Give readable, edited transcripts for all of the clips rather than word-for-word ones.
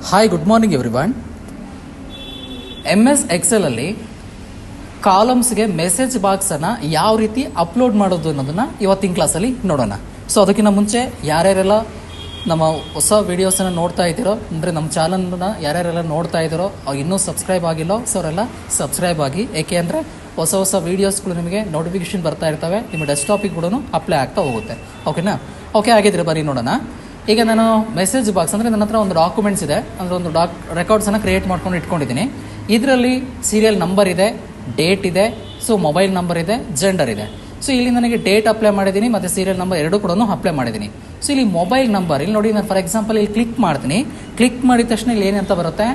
Hi good morning everyone. MS Excel ಅಲ್ಲಿ ಕಾಲಮ್ಸ್ಗೆ message ಬಾಕ್ಸನ್ನು ಯಾವ ರೀತಿ ಅಪ್ಲೋಡ್ ಮಾಡೋದು ಅನ್ನೋದನ್ನು ಇವತ್ತಿನ ಕ್ಲಾಸಲ್ಲಿ ನೋಡೋಣ. ಸೊ ಅದಕ್ಕಿಂತ ಮುಂಚೆ ಯಾರ್ಯಾರೆಲ್ಲ ನಮ್ಮ ಹೊಸ ವೀಡಿಯೋಸನ್ನು ನೋಡ್ತಾ ಇದ್ದೀರೋ, ಅಂದರೆ ನಮ್ಮ ಚಾನಲ್ನ ಯಾರ್ಯಾರೆಲ್ಲ ನೋಡ್ತಾ ಇದ್ದೀರೋ ಇನ್ನೂ ಸಬ್ಸ್ಕ್ರೈಬ್ ಆಗಿಲ್ಲೋ ಸೊ ಅವರೆಲ್ಲ ಸಬ್ಸ್ಕ್ರೈಬ್ ಆಗಿ. ಏಕೆ ಅಂದರೆ ಹೊಸ ಹೊಸ ವೀಡಿಯೋಸ್ಗಳು ನಿಮಗೆ ನೋಟಿಫಿಕೇಶನ್ ಬರ್ತಾ ಇರ್ತವೆ, ನಿಮ್ಮ ಡೆಸ್ಕ್ಟಾಪಿಗೆ ಕೂಡ ಅಪ್ಲೈ ಆಗ್ತಾ ಹೋಗುತ್ತೆ. ಓಕೆನಾ? ಓಕೆ, ಆಗಿದ್ರೆ ಬರೀ ನೋಡೋಣ. ಈಗ ನಾನು ಮೆಸೇಜ್ ಬಾಕ್ಸ್ ಅಂದರೆ ನನ್ನ ಹತ್ರ ಒಂದು ಡಾಕ್ಯುಮೆಂಟ್ಸ್ ಇದೆ, ಅಂದರೆ ಒಂದು ರೆಕಾರ್ಡ್ಸನ್ನು ಕ್ರಿಯೇಟ್ ಮಾಡ್ಕೊಂಡು ಇಟ್ಕೊಂಡಿದ್ದೀನಿ. ಇದರಲ್ಲಿ ಸೀರಿಯಲ್ ನಂಬರ್ ಇದೆ, ಡೇಟ್ ಇದೆ, ಸೊ ಮೊಬೈಲ್ ನಂಬರ್ ಇದೆ, ಜೆಂಡರ್ ಇದೆ. ಸೊ ಇಲ್ಲಿ ನನಗೆ ಡೇಟ್ ಅಪ್ಲೈ ಮಾಡಿದ್ದೀನಿ ಮತ್ತು ಸೀರಿಯಲ್ ನಂಬರ್ ಎರಡೂ ಕೂಡ ಅಪ್ಲೈ ಮಾಡಿದ್ದೀನಿ. ಸೊ ಇಲ್ಲಿ ಮೊಬೈಲ್ ನಂಬರ್ ಇಲ್ಲಿ ನೋಡಿ, ನಾನು ಫಾರ್ ಎಕ್ಸಾಂಪಲ್ ಇಲ್ಲಿ ಕ್ಲಿಕ್ ಮಾಡ್ತೀನಿ. ಕ್ಲಿಕ್ ಮಾಡಿದ ತಕ್ಷಣ ಇಲ್ಲಿ ಏನಂತ ಬರುತ್ತೆ,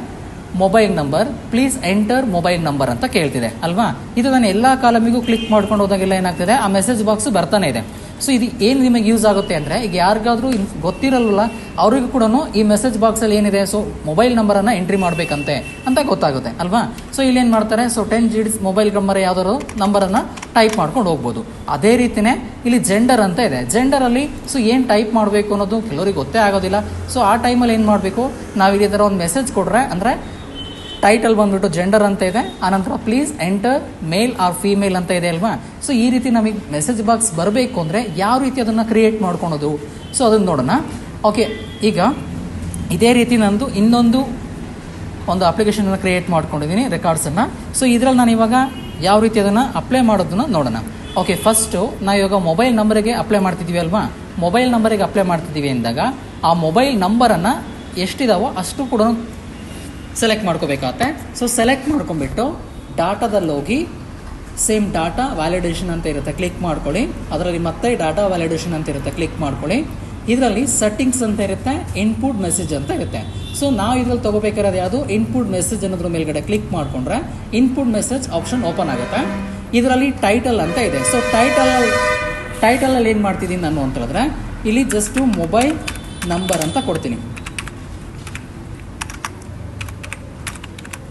mobile number, please enter mobile number ಅಂತ ಕೇಳ್ತಿದೆ ಅಲ್ವಾ. ಇದು ನಾನು ಎಲ್ಲ ಕಾಲಮಿಗೂ ಕ್ಲಿಕ್ ಮಾಡ್ಕೊಂಡು ಹೋದಾಗೆಲ್ಲ ಏನಾಗ್ತಿದೆ, ಆ ಮೆಸೇಜ್ ಬಾಕ್ಸ್ ಬರ್ತಾನೆ ಇದೆ. ಸೊ ಇದು ಏನು ನಿಮಗೆ ಯೂಸ್ ಆಗುತ್ತೆ ಅಂದರೆ, ಈಗ ಯಾರಿಗಾದ್ರೂ ಗೊತ್ತಿರಲ್ಲ ಅವರಿಗೂ ಕೂಡ ಈ ಮೆಸೇಜ್ ಬಾಕ್ಸಲ್ಲಿ ಏನಿದೆ, ಸೊ ಮೊಬೈಲ್ ನಂಬರನ್ನು ಎಂಟ್ರಿ ಮಾಡಬೇಕಂತೆ ಅಂತ ಗೊತ್ತಾಗುತ್ತೆ ಅಲ್ವಾ. ಸೊ ಇಲ್ಲಿ ಏನು ಮಾಡ್ತಾರೆ, ಸೊ 10 digits ಮೊಬೈಲ್ ನಂಬರ್ ಯಾವ್ದಾದ್ರು ನಂಬರನ್ನು ಟೈಪ್ ಮಾಡ್ಕೊಂಡು ಹೋಗ್ಬೋದು. ಅದೇ ರೀತಿಯೇ ಇಲ್ಲಿ ಜೆಂಡರ್ ಅಂತ ಇದೆ. ಜೆಂಡರಲ್ಲಿ ಸೊ ಏನು ಟೈಪ್ ಮಾಡಬೇಕು ಅನ್ನೋದು ಕೆಲವರಿಗೆ ಗೊತ್ತೇ ಆಗೋದಿಲ್ಲ. ಸೊ ಆ ಟೈಮಲ್ಲಿ ಏನು ಮಾಡಬೇಕು, ನಾವು ಇದೇ ಥರ ಒಂದು ಮೆಸೇಜ್ ಕೊಟ್ಟರೆ, ಅಂದರೆ ಟೈಟಲ್ ಬಂದುಬಿಟ್ಟು ಜೆಂಡರ್ ಅಂತ ಇದೆ, ಆನಂತರ please enter male or female ಅಂತ ಇದೆ ಅಲ್ವಾ. ಸೊ ಈ ರೀತಿ ನಮಗೆ ಮೆಸೇಜ್ ಬಾಕ್ಸ್ ಬರಬೇಕು ಅಂದರೆ ಯಾವ ರೀತಿ ಅದನ್ನು ಕ್ರಿಯೇಟ್ ಮಾಡ್ಕೊಳೋದು, ಸೊ ಅದನ್ನು ನೋಡೋಣ. ಓಕೆ, ಈಗ ಇದೇ ರೀತಿ ನಂದು ಇನ್ನೊಂದು ಅಪ್ಲಿಕೇಶನನ್ನು ಕ್ರಿಯೇಟ್ ಮಾಡ್ಕೊಂಡಿದ್ದೀನಿ, ರೆಕಾರ್ಡ್ಸನ್ನು. ಸೊ ಇದರಲ್ಲಿ ನಾನು ಇವಾಗ ಯಾವ ರೀತಿ ಅದನ್ನು ಅಪ್ಲೈ ಮಾಡೋದನ್ನು ನೋಡೋಣ. ಓಕೆ, ಫಸ್ಟು ನಾವು ಇವಾಗ ಮೊಬೈಲ್ ನಂಬರಿಗೆ ಅಪ್ಲೈ ಮಾಡ್ತಿದ್ದೀವಿ ಅಲ್ವಾ. ಮೊಬೈಲ್ ನಂಬರಿಗೆ ಅಪ್ಲೈ ಮಾಡ್ತಿದ್ದೀವಿ ಅಂದಾಗ ಆ ಮೊಬೈಲ್ ನಂಬರನ್ನು ಎಷ್ಟಿದಾವೋ ಅಷ್ಟು ಕೂಡ ಸೆಲೆಕ್ಟ್ ಮಾಡ್ಕೋಬೇಕಾಗತ್ತೆ. ಸೊ ಸೆಲೆಕ್ಟ್ ಮಾಡ್ಕೊಂಡ್ಬಿಟ್ಟು ಡಾಟಾದಲ್ಲಿ ಹೋಗಿ ಸೇಮ್ ಡಾಟಾ ವ್ಯಾಲಿಡೇಷನ್ ಅಂತ ಇರುತ್ತೆ, ಕ್ಲಿಕ್ ಮಾಡ್ಕೊಳ್ಳಿ. ಅದರಲ್ಲಿ ಮತ್ತೆ ಡಾಟಾ ವ್ಯಾಲಿಡೇಷನ್ ಅಂತ ಇರುತ್ತೆ, ಕ್ಲಿಕ್ ಮಾಡ್ಕೊಳ್ಳಿ. ಇದರಲ್ಲಿ ಸೆಟ್ಟಿಂಗ್ಸ್ ಅಂತ ಇರುತ್ತೆ, ಇನ್ಪುಟ್ ಮೆಸೇಜ್ ಅಂತ ಇರುತ್ತೆ. ಸೊ ನಾವು ಇದರಲ್ಲಿ ತೊಗೋಬೇಕಾದ್ರೆ ಯಾವುದು, ಇನ್ಪುಟ್ ಮೆಸೇಜ್ ಅನ್ನೋದ್ರ ಮೇಲ್ಗಡೆ ಕ್ಲಿಕ್ ಮಾಡಿಕೊಂಡ್ರೆ ಇನ್ಪುಟ್ ಮೆಸೇಜ್ ಆಪ್ಷನ್ ಓಪನ್ ಆಗುತ್ತೆ. ಇದರಲ್ಲಿ ಟೈಟಲ್ ಅಂತ ಇದೆ. ಸೊ ಟೈಟಲಲ್ಲಿ ಏನು ಮಾಡ್ತಿದ್ದೀನಿ ನಾನು ಅಂತ ಹೇಳಿದ್ರೆ, ಇಲ್ಲಿ ಜಸ್ಟು ಮೊಬೈಲ್ ನಂಬರ್ ಅಂತ ಕೊಡ್ತೀನಿ,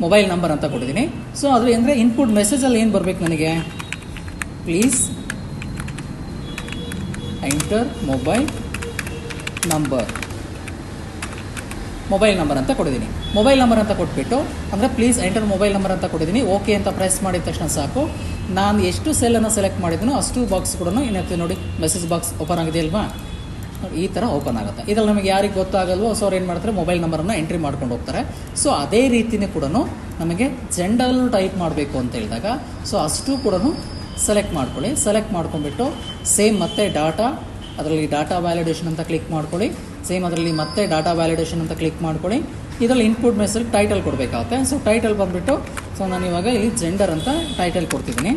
ಮೊಬೈಲ್ ನಂಬರ್ ಅಂತ ಕೊಟ್ಟಿದ್ದೀನಿ. ಸೊ ಅದು ಅಂದರೆ ಇನ್ಪುಟ್ ಮೆಸೇಜಲ್ಲಿ ಏನು ಬರಬೇಕು ನನಗೆ, ಪ್ಲೀಸ್ ಎಂಟರ್ ಮೊಬೈಲ್ ನಂಬರ್ ಅಂತ ಕೊಟ್ಟಿದ್ದೀನಿ. ಮೊಬೈಲ್ ನಂಬರ್ ಅಂತ ಕೊಟ್ಬಿಟ್ಟು, ಅಂದರೆ ಪ್ಲೀಸ್ ಎಂಟರ್ ಮೊಬೈಲ್ ನಂಬರ್ ಅಂತ ಕೊಟ್ಟಿದ್ದೀನಿ. ಓಕೆ ಅಂತ ಪ್ರೆಸ್ ಮಾಡಿದ ತಕ್ಷಣ ಸಾಕು, ನಾನು ಎಷ್ಟು ಸೆಲ್ಲನ್ನು ಸೆಲೆಕ್ಟ್ ಮಾಡಿದ್ದೀನೋ ಅಷ್ಟು ಬಾಕ್ಸ್ ಕೂಡ ಏನಾಗ್ತದೆ ನೋಡಿ, ಮೆಸೇಜ್ ಬಾಕ್ಸ್ ಓಪನ್ ಆಗಿದೆ ಅಲ್ವಾ. ಈ ಥರ ಓಪನ್ ಆಗುತ್ತೆ. ಇದರಲ್ಲಿ ನಮಗೆ ಯಾರಿಗೆ ಗೊತ್ತಾಗಲ್ವೋ ಸೊ ಅವ್ರು ಏನು ಮಾಡ್ತಾರೆ, ಮೊಬೈಲ್ ನಂಬರನ್ನು ಎಂಟ್ರಿ ಮಾಡ್ಕೊಂಡು ಹೋಗ್ತಾರೆ. ಸೊ ಅದೇ ರೀತಿಯೇ ಕೂಡ ನಮಗೆ ಜೆಂಡರ್ ಟೈಪ್ ಮಾಡಬೇಕು ಅಂತ ಹೇಳಿದಾಗ ಸೊ ಅಷ್ಟು ಕೂಡ ಸೆಲೆಕ್ಟ್ ಮಾಡ್ಕೊಳ್ಳಿ. ಸೆಲೆಕ್ಟ್ ಮಾಡ್ಕೊಂಡ್ಬಿಟ್ಟು ಸೇಮ್ ಮತ್ತೆ ಡಾಟಾ, ಅದರಲ್ಲಿ ಡಾಟಾ ವ್ಯಾಲಿಡೇಷನ್ ಅಂತ ಕ್ಲಿಕ್ ಮಾಡ್ಕೊಳ್ಳಿ. ಸೇಮ್ ಅದರಲ್ಲಿ ಮತ್ತೆ ಡಾಟಾ ವ್ಯಾಲಿಡೇಷನ್ ಅಂತ ಕ್ಲಿಕ್ ಮಾಡ್ಕೊಳ್ಳಿ. ಇದರಲ್ಲಿ ಇನ್ಪುಟ್ ಮೆಸೇಜ್ ಟೈಟಲ್ ಕೊಡಬೇಕಾಗುತ್ತೆ. ಸೊ ಟೈಟಲ್ ಬಂದುಬಿಟ್ಟು, ಸೊ ನಾನು ಇವಾಗ ಇಲ್ಲಿ ಜೆಂಡರ್ ಅಂತ ಟೈಟಲ್ ಕೊಡ್ತಿದ್ದೀನಿ.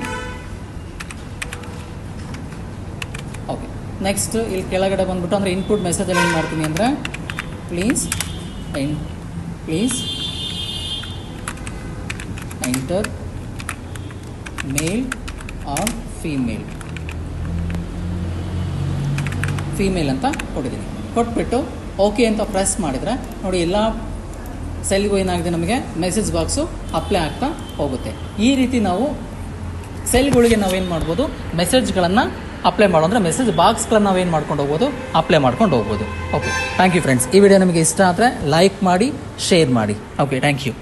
ಓಕೆ, ನೆಕ್ಸ್ಟ್ ಇಲ್ಲಿ ಕೆಳಗಡೆ ಬಂದುಬಿಟ್ಟು, ಅಂದರೆ ಇನ್ಪುಟ್ ಮೆಸೇಜಲ್ಲಿ ಏನು ಮಾಡ್ತೀನಿ ಅಂದರೆ, please enter male or female ಅಂತ ಕೊಟ್ಟಿದ್ದೀನಿ. ಕೊಟ್ಬಿಟ್ಟು ಓಕೆ ಅಂತ ಪ್ರೆಸ್ ಮಾಡಿದರೆ ನೋಡಿ, ಎಲ್ಲ ಸೆಲ್ಗೂ ಏನಾಗಿದೆ, ನಮಗೆ ಮೆಸೇಜ್ ಬಾಕ್ಸು ಅಪ್ಲೈ ಆಗ್ತಾ ಹೋಗುತ್ತೆ. ಈ ರೀತಿ ನಾವು ಸೆಲ್ಗಳಿಗೆ ನಾವೇನು ಮಾಡ್ಬೋದು, ಮೆಸೇಜ್ಗಳನ್ನು ಅಪ್ಲೈ ಮಾಡೋ, ಅಂದರೆ ಮೆಸೇಜ್ ಬಾಕ್ಸ್ಗಳನ್ನು ನಾವೇನು ಮಾಡ್ಕೊಂಡು ಹೋಗ್ಬೋದು, ಅಪ್ಲೈ ಮಾಡ್ಕೊಂಡು ಹೋಗ್ಬೋದು. Okay, thank you friends. ಈ ವಿಡಿಯೋ ನಿಮಗೆ ಇಷ್ಟ ಆದರೆ ಲೈಕ್ ಮಾಡಿ, ಶೇರ್ ಮಾಡಿ. Okay, thank you.